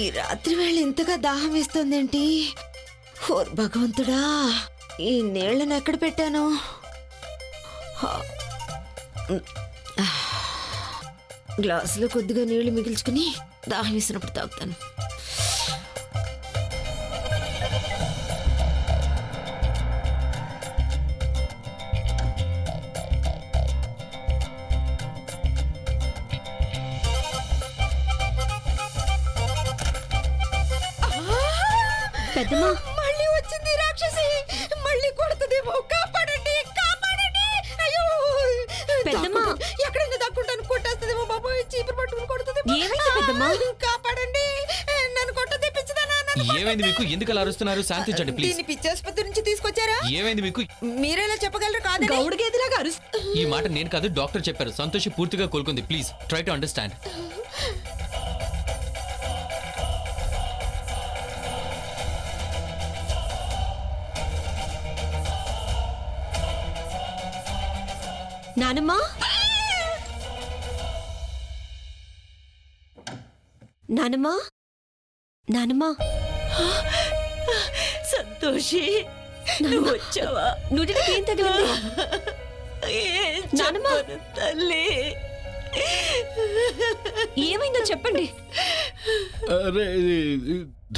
ఈ రాత్రి వేళ ఇంతగా దాహం వేస్తోందేంటి? ఓర్ భగవంతుడా, ఈ నీళ్లను ఎక్కడ పెట్టాను? గ్లాసులో కొద్దిగా నీళ్లు మిగిల్చుకుని దాహం వేసినప్పుడు తాగుతాను. పెద్దమ్మా, మళ్ళీ వచ్చింది రాక్షసి. మళ్ళీ కొడుతుందేమో. కాపాడండి, కాపాడండి. అయ్యో పెద్దమ్మా, ఎక్కడైనా దక్కుంటాను, కొట్టేస్తుందేమో బాబోయ్. చీపురు పట్టుకుని కొడుతుందేమో. ఏమైంది పెద్దమ్మా? కాపాడండి, నన్ను కొట్టదే పిచ్చిదానా. ఏమైంది మీకు? ఎందుకు అలా అరుస్తున్నారు? శాంతించండి ప్లీజ్. దీన్ని పిచ్చాసుపత్రి నుంచి తీసుకొచ్చారా? ఏమైంది మీకు? మీరేలా చెప్పగలరు? కాదు, గౌడు గేదిలాగా అరుస్తూ. ఈ మాట నేను కాదు, డాక్టర్ చెప్పారు. సంతోషి పూర్తిగా కోలుకుంది. Please try to understand. నానమ్మా, నానమ్మా, నానమ్మా. సంతోషి, నువ్వు వచ్చావా? నువ్వు ఏం తగిలింది నానమ్మా? తల్లి, ఏమైందో చెప్పండి. అరే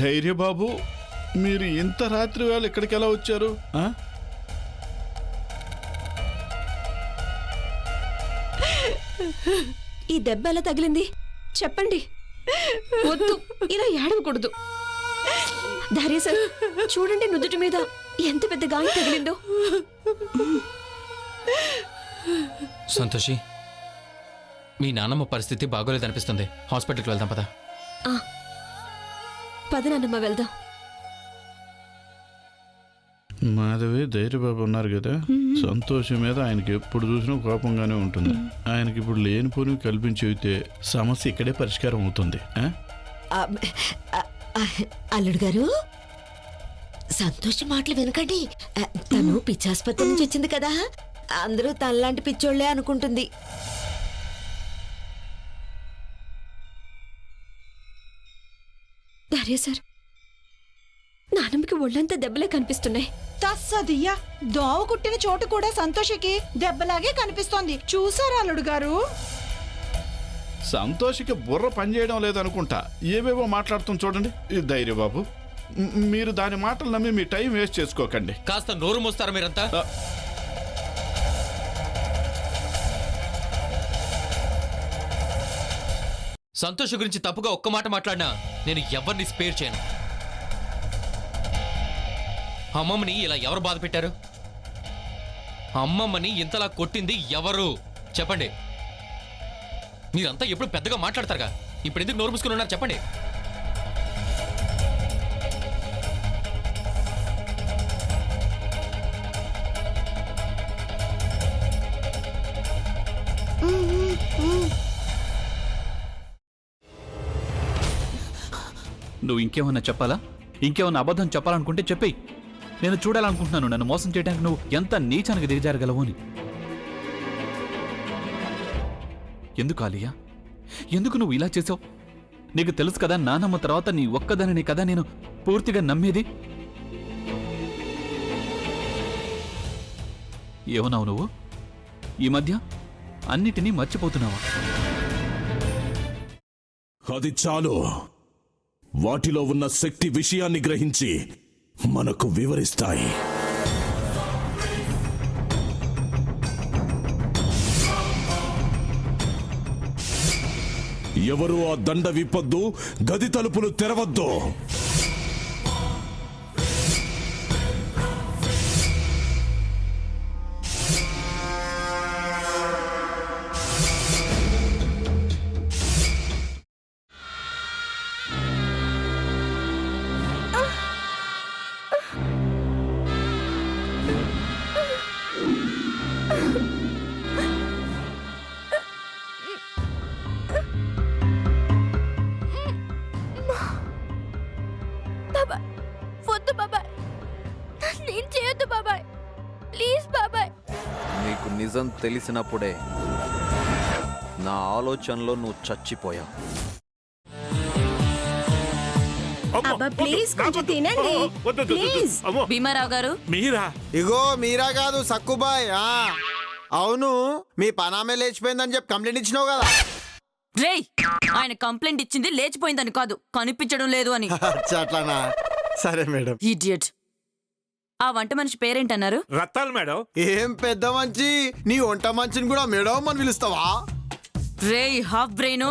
ధైర్య బాబు, మీరు ఇంత రాత్రి వేళ ఇక్కడికి ఎలా వచ్చారు? ఈ దెబ్బ ఎలా తగిలింది చెప్పండి. వద్దు, ఇలా ఏడవకూడదు. ధైర్య సార్, చూడండి నుదుటి మీద ఎంత పెద్ద గాయం తగిలిందో. సంతోషి, మీ నాన్నమ్మ పరిస్థితి బాగోలేదనిపిస్తుంది. హాస్పిటల్కి వెళ్దాం పదా. పద నాన్నమ్మ, వెళ్దాం. మాధవి, ధైర్యబాబు ఉన్నారు కదా, సంతోషం మీద ఆయనకి ఎప్పుడు చూసినా కోపంగానే ఉంటుంది. ఆయనకి ఇప్పుడు లేనిపోని కల్పించి అయితే సమస్య ఇక్కడే పరిష్కారం అవుతుంది. అల్లుడు గారు, సంతోష మాటలు వినకండి. తను పిచ్చాసుపత్రి నుంచి వచ్చింది కదా, అందరూ తనలాంటి పిచ్చోళ్లే అనుకుంటుంది. ధైర్య సార్, నానమ్మకి ఒళ్ళంతా దెబ్బలే కనిపిస్తున్నాయి. తస్సదియ్యా, దోవ కుట్టిన చోటు కూడా సంతోషికి దెబ్బలాగే కనిపిస్తోంది. చూసారా అల్లుడు గారు? సంతోషికి బుర్ర పనిచేయడం లేదనుకుంటా. ఏవేవో మాట్లాడుతుంది చూడండి. ఈ ధైర్య బాబు, మీరు దాని మాటలు నమ్మి మీ టైం వేస్ట్ చేసుకోకండి. కాస్త నోరు మోస్తారా మీరంతా? సంతోష్ గురించి తప్పుగా ఒక్క మాట మాట్లాడినా నేను ఎవరిని స్పేర్ చేయను. అమ్మమ్మని ఇలా ఎవరు బాధ పెట్టారు? అమ్మమ్మని ఇంతలా కొట్టింది ఎవరు చెప్పండి. మీరంతా ఎప్పుడు పెద్దగా మాట్లాడతారుగా, ఇప్పుడు ఎందుకు నోరు మూసుకుని ఉన్నారు చెప్పండి. నువ్వు ఇంకేమన్నా చెప్పాలా? ఇంకేమన్నా అబద్ధం చెప్పాలనుకుంటే చెప్పేయి. నేను చూడాలనుకుంటున్నాను నన్ను మోసం చేయడానికి నువ్వు ఎంత నీచానికి దిగజారగలవు అని. ఎందుకు ఆలియా, ఎందుకు నువ్వు ఇలా చేసావు? నీకు తెలుసు కదా, నానమ్మ తర్వాత నీ ఒక్కదానిని కదా నేను పూర్తిగా నమ్మేది. ఏమన్నావు నువ్వు? ఈ మధ్య అన్నిటినీ మర్చిపోతున్నావా? అది చాలు. వాటిలో ఉన్న శక్తి విషయాన్ని గ్రహించి మనకు వివరిస్తాయి. ఎవరు ఆ దండ విప్పొద్దు, గది తలుపులు తెరవద్దు. నీకు నిజం తెలిసినప్పుడే నా ఆలోచనలో నువ్వు చచ్చిపోయావు. అబ్బా ప్లీజ్ కొంచెం తినండి ప్లీజ్. భీమారావు గారు మీరా? ఇగో మీరా కాదు సక్కుబాయ్. అవును, మీ పనామే లేచిపోయిందని చెప్పి కంప్లైంట్ ఇచ్చినావు కదా. రేయ్, ఆయన కంప్లైంట్ ఇచ్చింది లేచిపోయిందని కాదు, కనిపించడం లేదు అని. అట్లానా? సరే మేడం. ఇడియట్. ఆ వంట మనిషి పేరేంటన్నారు? రత్తాలు మేడం. ఏం పెద్ద మంచి, నీ వంట మంచిని కూడా మేడం అని పిలుస్తావా? రేయ్ హాఫ్ బ్రెయిన్,